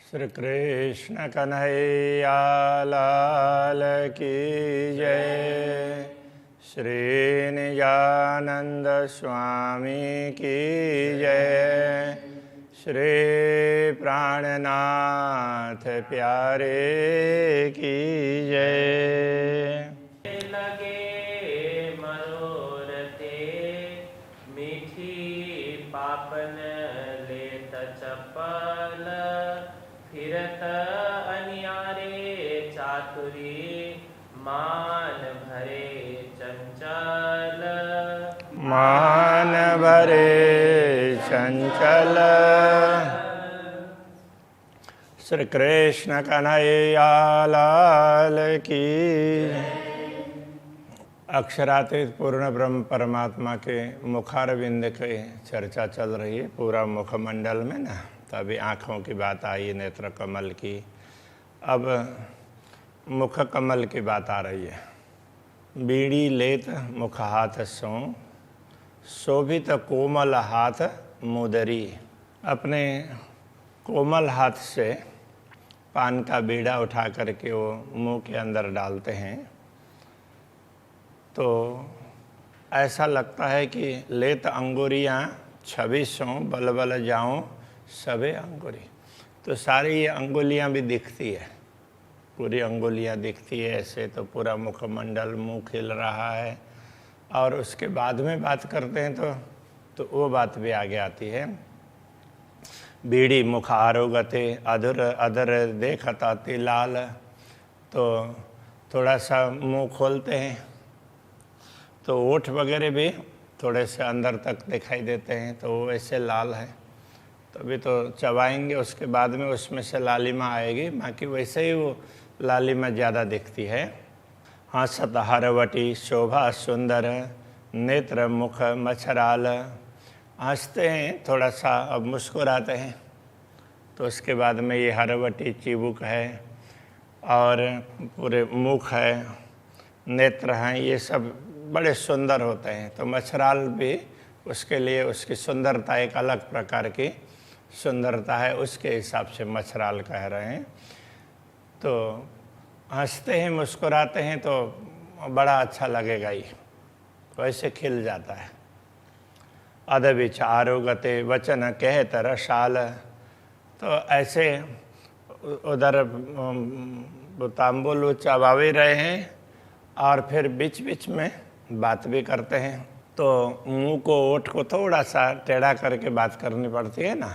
श्री कृष्ण कन्हैया लाल की जय। श्री निजानंद स्वामी की जय। श्री प्राणनाथ प्यारे की जय। लगे मनोरथे मीठी पापन लेत चपल फिरत अनियारे चातुरी मान भरे चंचल। मान भरे चंचल। श्री कृष्ण कन्हैया लाल की। अक्षरातीत पूर्ण ब्रह्म परमात्मा के मुखारविंद की चर्चा चल रही है पूरा मुखमंडल में ना। तो अभी आँखों की बात आई, नेत्र कमल की, अब मुख कमल की बात आ रही है। बीड़ी लेत मुख हाथ सो शोभित कोमल हाथ मुदरी। अपने कोमल हाथ से पान का बीड़ा उठा करके वो मुंह के अंदर डालते हैं तो ऐसा लगता है कि लेत अंगुरियाँ छब्बीसों बल बल जाऊँ सबे अंगुरी। तो सारी ये अंगुलियाँ भी दिखती है, पूरी अंगुलियाँ दिखती है ऐसे। तो पूरा मुखमंडल मुंह खिल रहा है। और उसके बाद में बात करते हैं तो वो बात भी आगे आती है। बीड़ी मुख आरोगते अधर अधर देखता तिलाल। तो थोड़ा सा मुंह खोलते हैं तो ओठ वगैरह भी थोड़े से अंदर तक दिखाई देते हैं, तो वो ऐसे लाल है। तभी तो चबाएंगे उसके बाद में उसमें से लालिमा आएगी, बाकी वैसे ही वो लालिमा ज़्यादा दिखती है। हंसत हरवटी शोभा सुंदर नेत्र मुख मच्छराल। हंसते हैं थोड़ा सा, अब मुस्कुराते हैं तो उसके बाद में ये हरवटी चिबुक है और पूरे मुख है, नेत्र हैं, ये सब बड़े सुंदर होते हैं। तो मच्छराल भी उसके लिए उसकी सुंदरता एक अलग प्रकार की सुंदरता है, उसके हिसाब से मच्छराल कह रहे हैं। तो हंसते हैं मुस्कुराते हैं तो बड़ा अच्छा लगेगा ही, वैसे खिल जाता है। अध विचारोगते वचन कहत रसाल। तो ऐसे उधर तांबुल चबावे रहे हैं और फिर बीच बीच में बात भी करते हैं। तो मुंह को ओठ को थोड़ा सा टेढ़ा करके बात करनी पड़ती है ना,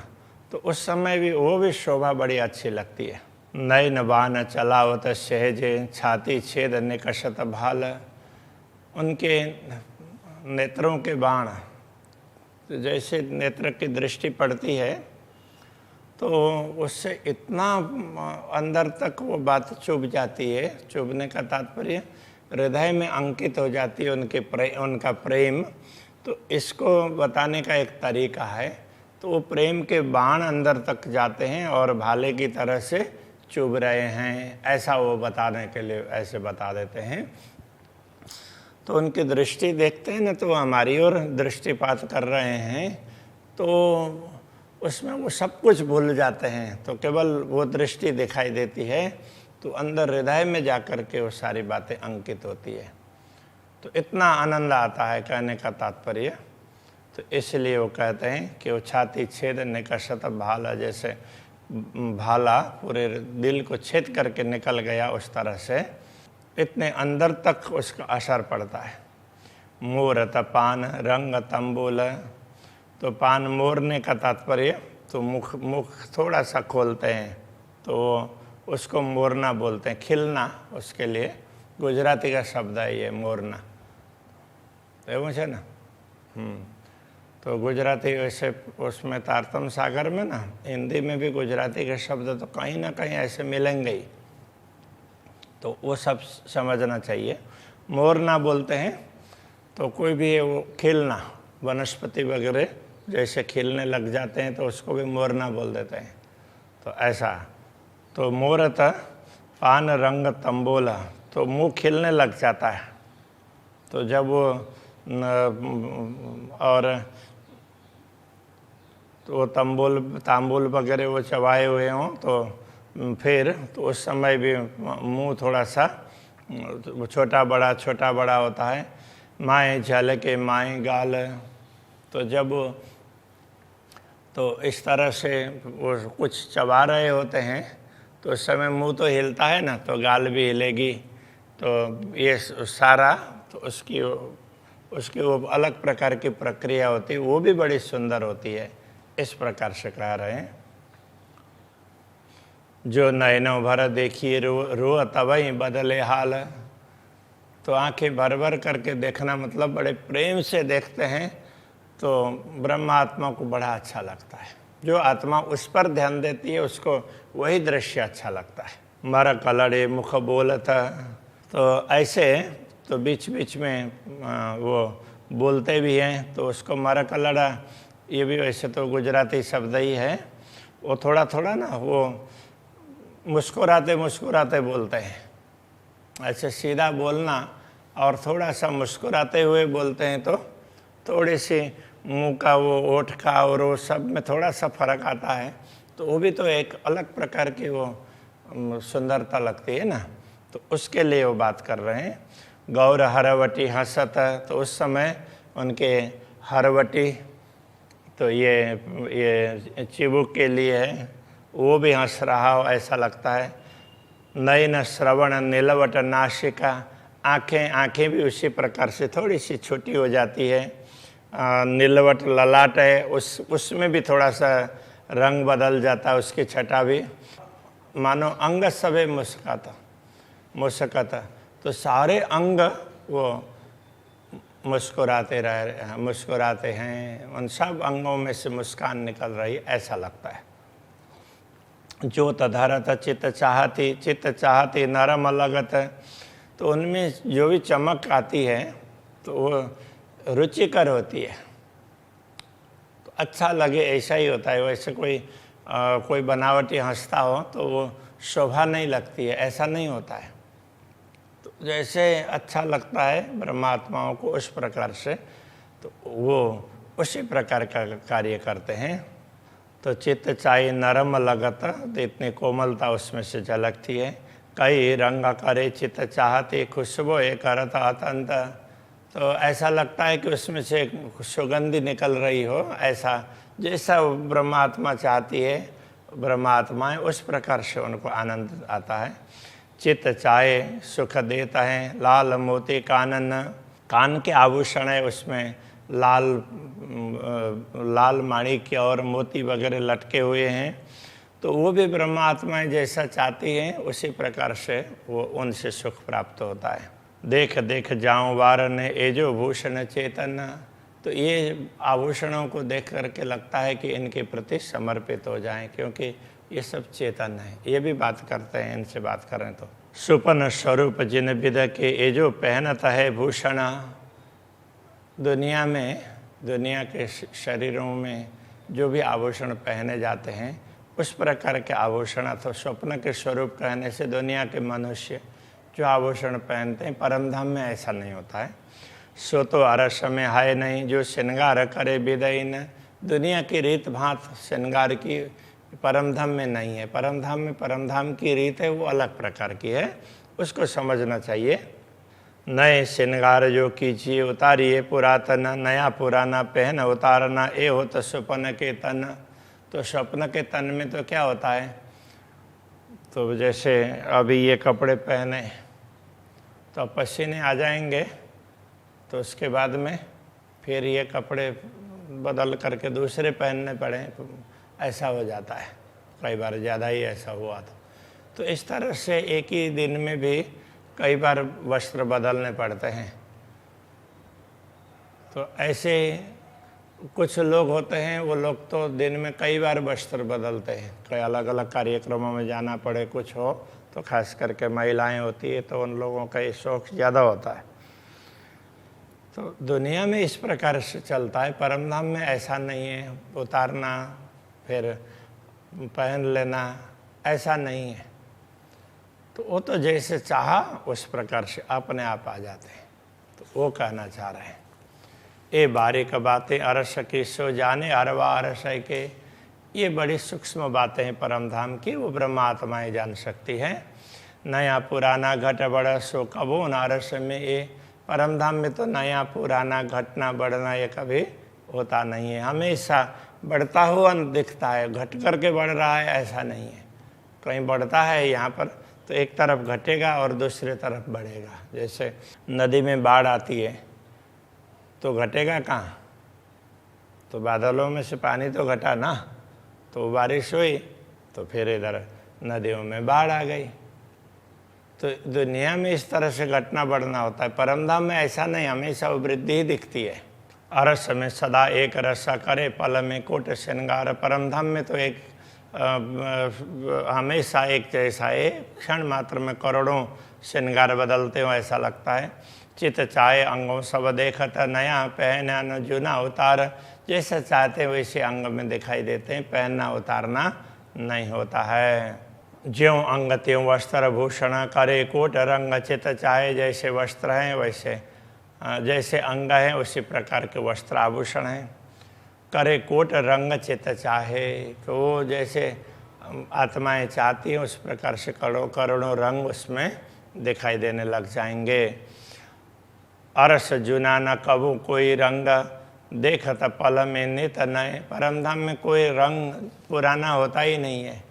तो उस समय भी वो भी शोभा बड़ी अच्छी लगती है। नयन बान चलावत सहजे छाती छेद निकषत भाल। उनके नेत्रों के बाण, तो जैसे नेत्र की दृष्टि पड़ती है तो उससे इतना अंदर तक वो बात चुभ जाती है। चुभने का तात्पर्य हृदय में अंकित हो जाती है उनका प्रेम। तो इसको बताने का एक तरीका है। तो वो प्रेम के बाण अंदर तक जाते हैं और भाले की तरह से चुभ रहे हैं, ऐसा वो बताने के लिए ऐसे बता देते हैं। तो उनकी दृष्टि देखते हैं ना, तो हमारी ओर दृष्टिपात कर रहे हैं तो उसमें वो सब कुछ भूल जाते हैं। तो केवल वो दृष्टि दिखाई देती है, तो अंदर हृदय में जाकर के वो सारी बातें अंकित होती है। तो इतना आनंद आता है कहने का तात्पर्य। तो इसलिए वो कहते हैं कि वो छाती छेद निकषत भाला, जैसे भाला पूरे दिल को छेद करके निकल गया उस तरह से इतने अंदर तक उसका असर पड़ता है। मोरत पान रंग तंबूल। तो पान मोरने का तात्पर्य, तो मुख थोड़ा सा खोलते हैं तो उसको मोरना बोलते हैं, खिलना। उसके लिए गुजराती का शब्द है ये मोरना, एवं है ना। तो गुजराती वैसे उसमें तारतम सागर में ना, हिंदी में भी गुजराती के शब्द तो कहीं ना कहीं ऐसे मिलेंगे ही, तो वो सब समझना चाहिए। मोरना बोलते हैं तो कोई भी वो खिलना, वनस्पति वगैरह जैसे खिलने लग जाते हैं तो उसको भी मोरना बोल देते हैं। तो ऐसा, तो मोरत पान रंग तंबोला, तो मुंह खिलने लग जाता है। तो जब वो और तो तांबुल वगैरह वो चबाए हुए हों तो फिर तो उस समय भी मुंह थोड़ा सा छोटा बड़ा होता है। माए झलके माए गाल, तो जब तो इस तरह से वो कुछ चबा रहे होते हैं तो उस समय मुंह तो हिलता है ना, तो गाल भी हिलेगी। तो ये सारा तो उसकी वो अलग प्रकार की प्रक्रिया होती है, वो भी बड़ी सुंदर होती है। इस प्रकार से कह रहे हैं, जो नयनों भर देखिए रो तब ही बदले हाल। तो आंखें भर भर करके देखना मतलब बड़े प्रेम से देखते हैं तो ब्रह्मात्मा को बड़ा अच्छा लगता है। जो आत्मा उस पर ध्यान देती है उसको वही दृश्य अच्छा लगता है। मर कलड़े मुख बोलता, तो ऐसे तो बीच बीच में वो बोलते भी हैं, तो उसको मर कलड़ा, ये भी वैसे तो गुजराती शब्द ही है। वो थोड़ा थोड़ा ना वो मुस्कुराते मुस्कुराते बोलते हैं। ऐसे सीधा बोलना और थोड़ा सा मुस्कुराते हुए बोलते हैं तो थोड़ी सी मुंह का वो ओठ का और वो सब में थोड़ा सा फर्क आता है। तो वो भी तो एक अलग प्रकार की वो सुंदरता लगती है ना, तो उसके लिए वो बात कर रहे हैं। गौर हरवटी हंसत, तो उस समय उनके हरवटी तो ये चिबुक के लिए है, वो भी हंस रहा हो ऐसा लगता है। नयन श्रवण नीलवट नासिका, आँखें भी उसी प्रकार से थोड़ी सी छोटी हो जाती है। नीलवट ललाट है, उसमें भी थोड़ा सा रंग बदल जाता है, उसकी छटा भी। मानो अंग सभे मुस्कत, तो सारे अंग वो मुस्कुराते हैं, उन सब अंगों में से मुस्कान निकल रही ऐसा लगता है। जो तधारत चित्त चाहती नरम लगत, तो उनमें जो भी चमक आती है तो वो रुचिकर होती है, तो अच्छा लगे ऐसा ही होता है। वैसे कोई बनावटी हंसता हो तो वो शोभा नहीं लगती है, ऐसा नहीं होता है। तो जैसे अच्छा लगता है ब्रह्मात्माओं को उस प्रकार से, तो वो उसी प्रकार का कार्य करते हैं। तो चित्त चाहे नरम लगत, तो इतनी कोमलता उसमें से झलकती है। कई रंग करे चित्त चाहते खुशबू करत अतंत, तो ऐसा लगता है कि उसमें से एक सुगंधी निकल रही हो, ऐसा जैसा ब्रह्मात्मा चाहती है ब्रह्मात्माएं, उस प्रकार से उनको आनंद आता है। चित्त चाहे सुख देता है लाल मोती कानन, कान के आभूषण है उसमें लाल माणिक्य और मोती वगैरह लटके हुए हैं, तो वो भी ब्रह्मात्माएं जैसा चाहती हैं उसी प्रकार से वो उनसे सुख प्राप्त होता है। देख देख जाऊं वार ने एजो भूषण चेतन, तो ये आभूषणों को देख करके लगता है कि इनके प्रति समर्पित हो जाएं, क्योंकि ये सब चेतन है। ये भी बात करते हैं, इनसे बात करें तो सुपन स्वरूप जिन विद के एजो पहनता है भूषण। दुनिया के शरीरों में जो भी आभूषण पहने जाते हैं उस प्रकार के आभूषण, तो स्वप्न के स्वरूप कहने से दुनिया के मनुष्य जो आभूषण पहनते हैं, परमधाम में ऐसा नहीं होता है। सो तो अरस में हाय नहीं जो श्रृंगार करे विदयीन, दुनिया की रीत भांत श्रृंगार की परमधाम में नहीं है। परमधाम की रीत है, वो अलग प्रकार की है, उसको समझना चाहिए। नए श्रृंगार जो कीजिए उतारिए पुरातन, नया पुराना पहन उतारना, ए हो तो स्वप्न के तन। तो स्वप्न के तन में तो क्या होता है, तो जैसे अभी ये कपड़े पहने तो पसीने आ जाएंगे, तो उसके बाद में फिर ये कपड़े बदल करके दूसरे पहनने पड़े, ऐसा हो जाता है। कई बार ज़्यादा ही ऐसा हुआ तो इस तरह से एक ही दिन में भी कई बार वस्त्र बदलने पड़ते हैं। तो ऐसे कुछ लोग होते हैं, वो लोग तो दिन में कई बार वस्त्र बदलते हैं, कई अलग अलग कार्यक्रमों में जाना पड़े कुछ हो, तो खास करके महिलाएं होती है तो उन लोगों का ये शौक ज़्यादा होता है। तो दुनिया में इस प्रकार से चलता है, परमधाम में ऐसा नहीं है, उतारना फिर पहन लेना ऐसा नहीं है। तो वो तो जैसे चाहा उस प्रकार से अपने आप आ जाते हैं। तो वो कहना चाह रहे हैं, ए बारीक बातें अरस की सो जाने अरवा अरस के, ये बड़ी सूक्ष्म बातें हैं परम धाम की, वो ब्रह्मात्माएं जान सकती हैं। नया पुराना घट बढ़ सो कबो नारस में, ये परम धाम में तो नया पुराना घटना बढ़ना ये कभी होता नहीं है, हमेशा बढ़ता हुआ दिखता है, घट करके बढ़ रहा है ऐसा नहीं है। कहीं बढ़ता है यहाँ पर तो एक तरफ घटेगा और दूसरे तरफ बढ़ेगा। जैसे नदी में बाढ़ आती है तो घटेगा कहाँ, तो बादलों में से पानी तो घटा ना, तो बारिश हुई तो फिर इधर नदियों में बाढ़ आ गई। तो दुनिया में इस तरह से घटना बढ़ना होता है, परमधाम में ऐसा नहीं, हमेशा वो वृद्धि ही दिखती है। अरस में सदा एक रसा करे, पल में कोट श्रृंगार। परमधाम में तो एक हमेशा एक जैसा है, क्षण मात्र में करोड़ों श्रृंगार बदलते हो ऐसा लगता है। चित चाहे अंगों सब देखत, नया पहना न जुना उतार। जैसा चाहते वैसे अंग में दिखाई देते हैं, पहनना उतारना नहीं होता है। ज्यों अंग त्यों वस्त्र भूषण, करे कोट रंग चित चाहे। जैसे वस्त्र हैं वैसे, जैसे अंग हैं उसी प्रकार के वस्त्र आभूषण हैं। करे कोट रंग चित चाहे, तो वो जैसे आत्माएं चाहती हैं उस प्रकार से करोड़ों रंग उसमें दिखाई देने लग जाएंगे। अरस जुना न कबू कोई रंग, देखत पल में नित नए। परमधाम में कोई रंग पुराना होता ही नहीं है,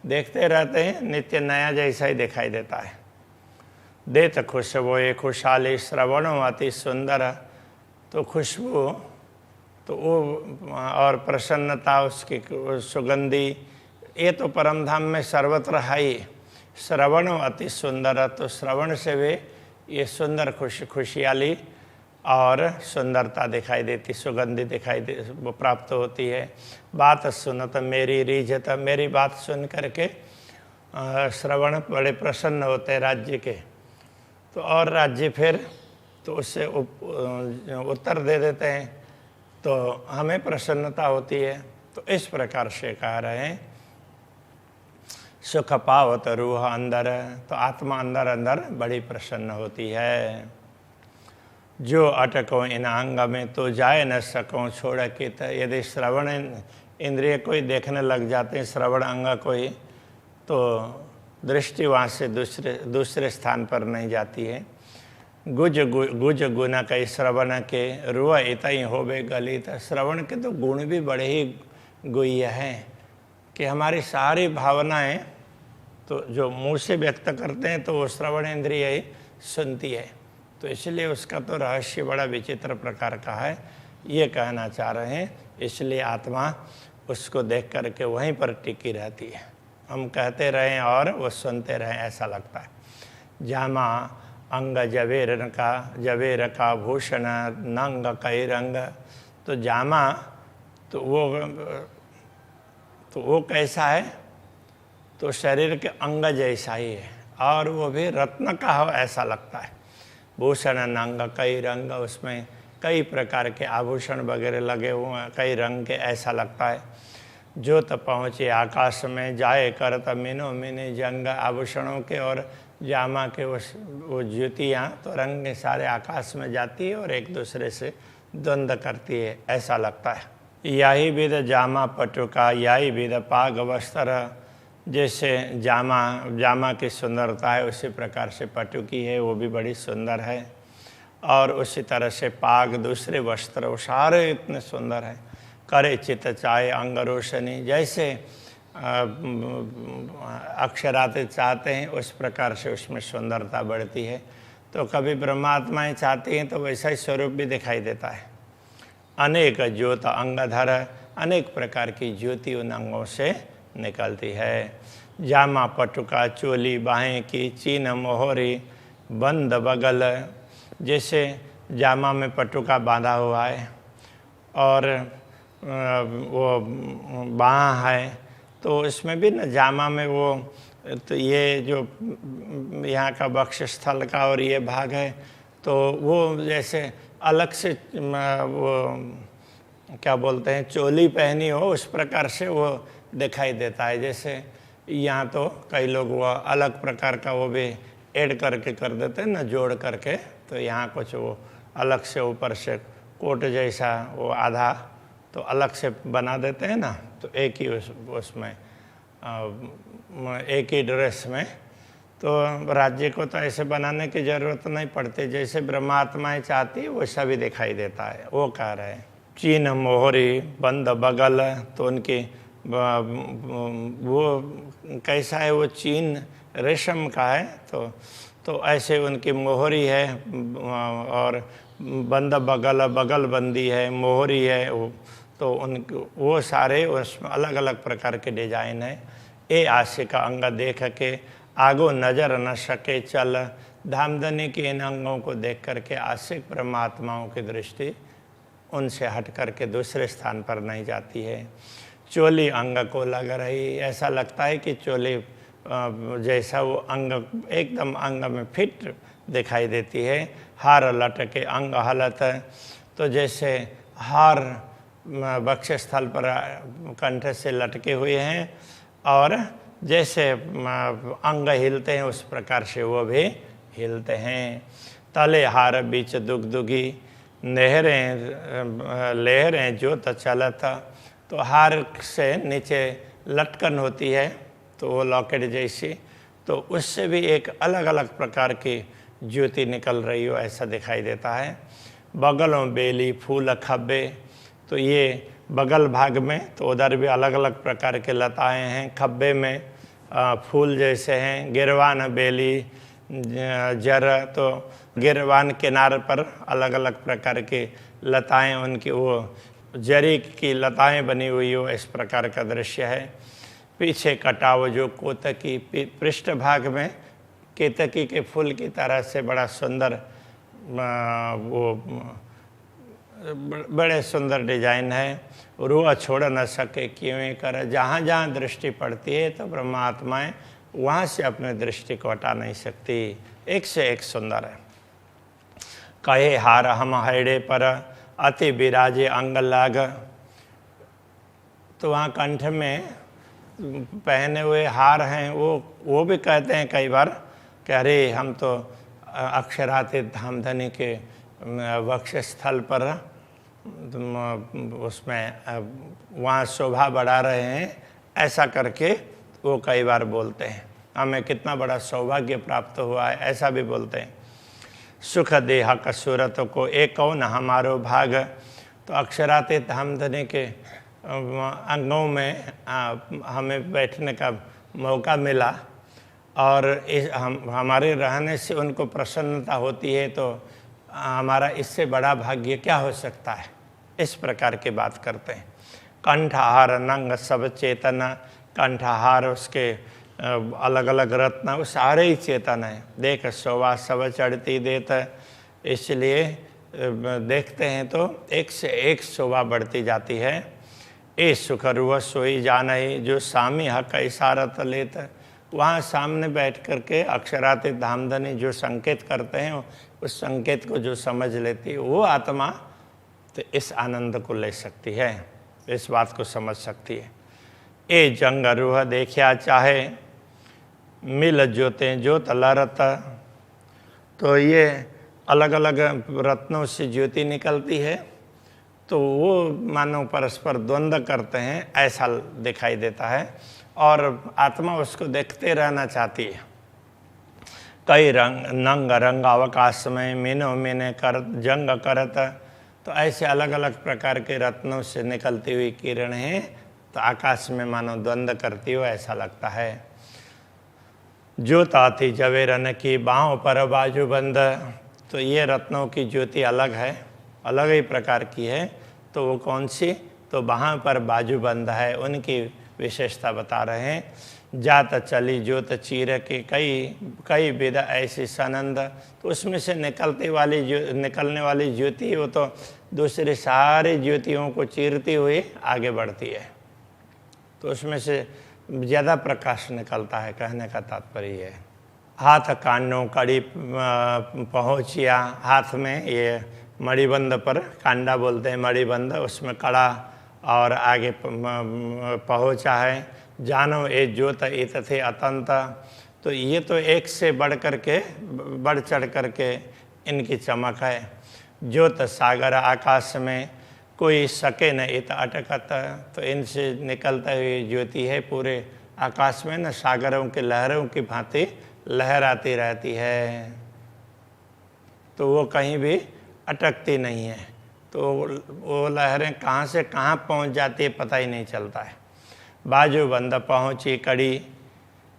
देखते रहते हैं, नित्य नया जैसा ही दिखाई देता है। देत खुशबू ये खुशहाली, श्रवणों अति सुंदर। तो खुशबू तो वो और प्रसन्नता उसकी सुगंधी, ये तो परमधाम में सर्वत्र है ही। श्रवणों अति सुंदर, तो श्रवण से भी ये सुंदर खुशहाली और सुंदरता दिखाई देती, सुगंधी दिखाई दे वो प्राप्त होती है। बात सुनत मेरी रीझत, मेरी बात सुन करके श्रवण बड़े प्रसन्न होते हैं राज्य के, तो और राज्य फिर तो उससे उत्तर दे देते हैं, तो हमें प्रसन्नता होती है। तो इस प्रकार से कह रहे हैं सुख पावत रूह अंदर, तो आत्मा अंदर अंदर बड़ी प्रसन्न होती है। जो अटको इन अंग में तो जाए न सको छोड़ कित। यदि श्रवण इंद्रिय कोई देखने लग जाते हैं, श्रवण अंग कोई, तो दृष्टि वहाँ से दूसरे स्थान पर नहीं जाती है। गुज गुण कई श्रवण के, रुआ इतई होबे गलित। श्रवण के तो गुण भी बड़े ही गुह्य हैं कि हमारी सारी भावनाएं तो जो मुंह से व्यक्त करते हैं तो वो श्रवण इंद्रिय ही सुनती है, तो इसलिए उसका तो रहस्य बड़ा विचित्र प्रकार का है, ये कहना चाह रहे हैं। इसलिए आत्मा उसको देख करके वहीं पर टिकी रहती है, हम कहते रहें और वो सुनते रहें ऐसा लगता है। जामा अंग जवेर का भूषण, नंग कई रंग। तो जामा तो वो कैसा है, तो शरीर के अंग जैसा ही है, और वो भी रत्न का हो ऐसा लगता है। भूषण नंग कई रंग, उसमें कई प्रकार के आभूषण वगैरह लगे हुए हैं, कई रंग के ऐसा लगता है। जो तो पहुँचे आकाश में, जाए करत मीनो मिनी जंग। आभूषणों के और जामा के वो ज्योतियाँ तो रंग के सारे आकाश में जाती है और एक दूसरे से द्वंद्व करती है ऐसा लगता है। यही विध जामा पटुका, यही विध पाग वस्त्र। जैसे जामा की सुंदरता है उसी प्रकार से पटुकी है, वो भी बड़ी सुंदर है। और उसी तरह से पाग दूसरे वस्त्र, वो सारे इतने सुंदर हैं। करे चित चाहे अंग रोशनी, जैसे अक्षराते चाहते हैं उस प्रकार से उसमें सुंदरता बढ़ती है। तो कभी ब्रह्मात्माएं चाहती हैं तो वैसा ही स्वरूप भी दिखाई देता है। अनेक ज्योत अंगधर, अनेक प्रकार की ज्योति उन अंगों से निकलती है। जामा पटुका चोली बाहें की, चीन मोहरी बंद बगल। जैसे जामा में पटुका बांधा हुआ है और वो बाँह है, तो इसमें भी न जामा में वो, तो ये जो यहाँ का वक्षस्थल का और ये भाग है, तो वो जैसे अलग से वो क्या बोलते हैं चोली पहनी हो उस प्रकार से वो दिखाई देता है। जैसे यहाँ तो कई लोग वो अलग प्रकार का वो भी ऐड करके कर देते हैं ना, जोड़ करके, तो यहाँ कुछ वो अलग से ऊपर से कोट जैसा वो आधा तो अलग से बना देते हैं ना, तो एक ही उसमें एक ही ड्रेस में। तो राज्य को तो ऐसे बनाने की ज़रूरत नहीं पड़ती, जैसे ब्रह्मात्माएँ चाहती वैसा भी दिखाई देता है। वो कह रहे हैं चीन मोहरी बंद बगल, तो उनकी वो कैसा है, वो चीन रेशम का है, तो ऐसे उनकी मोहरी है और बंद बगल, बगल बंदी है, मोहरी है, तो वो सारे उसमें अलग अलग प्रकार के डिजाइन है। ए आशे का अंग देख के आगो नजर न सके चल, धामधनी के इन अंगों को देख करके आशिक परमात्माओं की दृष्टि उनसे हट करके दूसरे स्थान पर नहीं जाती है। चोली अंग को लग रही, ऐसा लगता है कि चोली जैसा वो अंग एकदम अंग में फिट दिखाई देती है। हार लटके अंग हलत, तो जैसे हार वक्षस्थल पर कंठ से लटके हुए हैं और जैसे अंग हिलते हैं उस प्रकार से वो भी हिलते हैं। तले हार बीच दुगदुगी, लहरें जोत चलत, तो हार से नीचे लटकन होती है, तो वो लॉकेट जैसी, तो उससे भी एक अलग अलग प्रकार की ज्योति निकल रही हो ऐसा दिखाई देता है। बगलों बेली फूल खब्बे, तो ये बगल भाग में तो उधर भी अलग अलग प्रकार के लताएं हैं, खब्बे में फूल जैसे हैं। गिरवान बेली जर, तो गिरवान किनारे पर अलग अलग प्रकार की लताएं, उनकी वो जरी की लताएं बनी हुई हो, इस प्रकार का दृश्य है। पीछे कटाव जो कोतकी, पृष्ठ भाग में केतकी के फूल की तरह से बड़ा सुंदर वो बड़े सुंदर डिजाइन है। रूह छोड़ न सके क्यों कर, जहाँ जहाँ दृष्टि पड़ती है तो परमात्माएं वहाँ से अपने दृष्टि को हटा नहीं सकती, एक से एक सुंदर है। कहे हार हम हैड़े पर अति विराजे अंग लाग, तो वहाँ कंठ में पहने हुए हार हैं, वो भी कहते हैं कई बार कि अरे हम तो अक्षरातीत धामधनी के वक्षस्थल पर उसमें वहाँ शोभा बढ़ा रहे हैं, ऐसा करके वो कई बार बोलते हैं। हमें कितना बड़ा सौभाग्य प्राप्त हुआ है, ऐसा भी बोलते हैं। सुख देहा का सूरत को एक कौन हमारो भाग, तो अक्षरातीत धामधनी के अंगों में हमें बैठने का मौका मिला और हमारे रहने से उनको प्रसन्नता होती है, तो हमारा इससे बड़ा भाग्य क्या हो सकता है, इस प्रकार की बात करते हैं। कंठहार नंग सब चेतना, कंठहार उसके अलग अलग रत्न, वो सारे ही चेतन है। देख शोभा सब चढ़ती देत, इसलिए देखते हैं तो एक से एक शोभा बढ़ती जाती है। ए सुख रुह सोई जानही, जो सामी हक इशारत लेत, वहाँ सामने बैठ करके अक्षरातीत धामधनी जो संकेत करते हैं, उस संकेत को जो समझ लेती है वो आत्मा तो इस आनंद को ले सकती है, इस बात को समझ सकती है। ए जंग रूह देखिया चाहे, मिल ज्योतें ज्योत लरत, तो ये अलग अलग रत्नों से ज्योति निकलती है, तो वो मानो परस्पर द्वंद्व करते हैं ऐसा दिखाई देता है और आत्मा उसको देखते रहना चाहती है। कई रंग नंग रंग अवकाश में मीनो मीने कर जंग करत, तो ऐसे अलग अलग प्रकार के रत्नों से निकलती हुई किरणें तो आकाश में मानो द्वंद्व करती हो ऐसा लगता है। ज्योत आती जवेरन की बाहों पर बाजूबंद, तो ये रत्नों की ज्योति अलग है, अलग ही प्रकार की है, तो वो कौन सी, तो बाहों पर बाजूबंद है, उनकी विशेषता बता रहे हैं। जात चली ज्योत चीर के कई विधा ऐसी सनंद, तो उसमें से निकलने वाली ज्योति वो तो दूसरी सारी ज्योतियों को चीरती हुई आगे बढ़ती है, तो उसमें से ज़्यादा प्रकाश निकलता है, कहने का तात्पर्य है। हाथ कांडों कड़ी पहुँचिया, हाथ में ये मणिबंध पर, कांडा बोलते हैं मणिबंध, उसमें कड़ा और आगे पहुँचा है। जानो ए ज्योत इत थे अतंत, तो ये तो एक से बढ़ चढ़ करके इनकी चमक है। ज्योत सागर आकाश में कोई सके न इत अटकत, तो इनसे निकलता हुई ज्योति है पूरे आकाश में न सागरों के लहरों की भांति लहराती रहती है, तो वो कहीं भी अटकती नहीं है। तो वो लहरें कहाँ से कहाँ पहुँच जाती है पता ही नहीं चलता है। बाजूबंद पहुँची कड़ी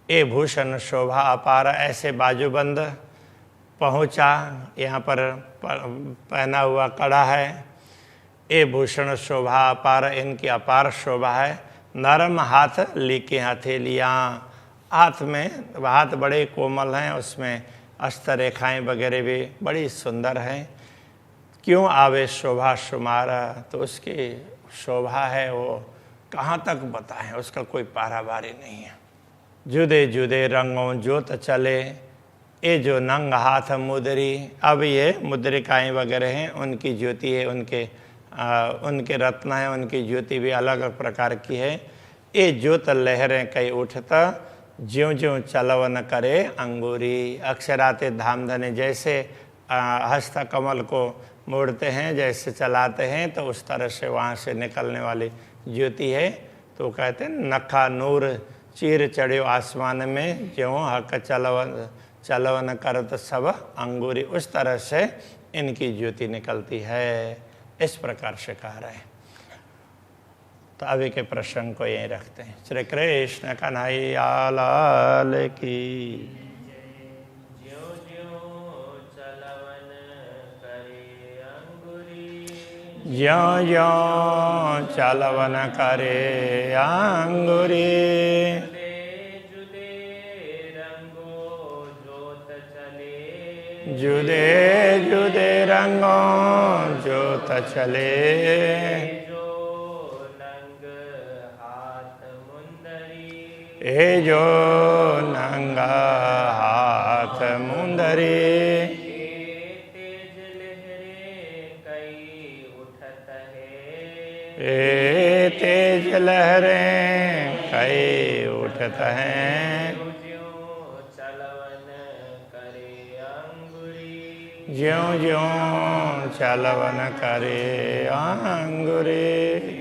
ए भूषण शोभा अपार, ऐसे बाजूबंद पहुँचा, यहाँ पर पहना हुआ कड़ा है। ए भूषण शोभा अपार, इनकी अपार शोभा है। नरम हाथ लीके हथेलियाँ, हाथ में हाथ बड़े कोमल हैं, उसमें हस्तरेखाएँ वगैरह भी बड़ी सुंदर हैं। क्यों आवे शोभा शुमारा, तो उसकी शोभा है वो कहाँ तक बताएं, उसका कोई पारावारी नहीं है। जुदे जुदे रंगों जोत चले, ये जो नंग हाथ मुदरी, अब ये मुद्रिकाएँ वगैरह हैं, उनकी ज्योति है, उनके रत्न हैं, उनकी ज्योति भी अलग अलग प्रकार की है। ये ज्योत लहरें कई उठता, ज्यों ज्यों चलवन करे अंगूरी। अक्षराते धाम धने, जैसे हस्त कमल को मोड़ते हैं, जैसे चलाते हैं, तो उस तरह से वहाँ से निकलने वाली ज्योति है। तो कहते हैं नखा नूर चीर चढ़ियो आसमान में, ज्यों हक चलवन करत सब अंगूरी। उस तरह से इनकी ज्योति निकलती है, इस प्रकार से कह रहे हैं। तो अभी के प्रसंग को यहीं रखते हैं। श्री कृष्ण कन्हैया लाल की। ज्यों ज्यों चलवन करे अंगुरी, ज्यों ज्यों चलवन करे अंगुरी। जुदे जुदे रंगो जोत चले, जुदे जुदे रंगों जोत चले। ए जो नंगा हाथ मुंदरी, तेज लहरें कई उठत है, ए तेज लहरें कई उठत हैं। ज्यों चलवन करे अंगुरी, ज्यों ज्यों चलवन करे अंगुरी।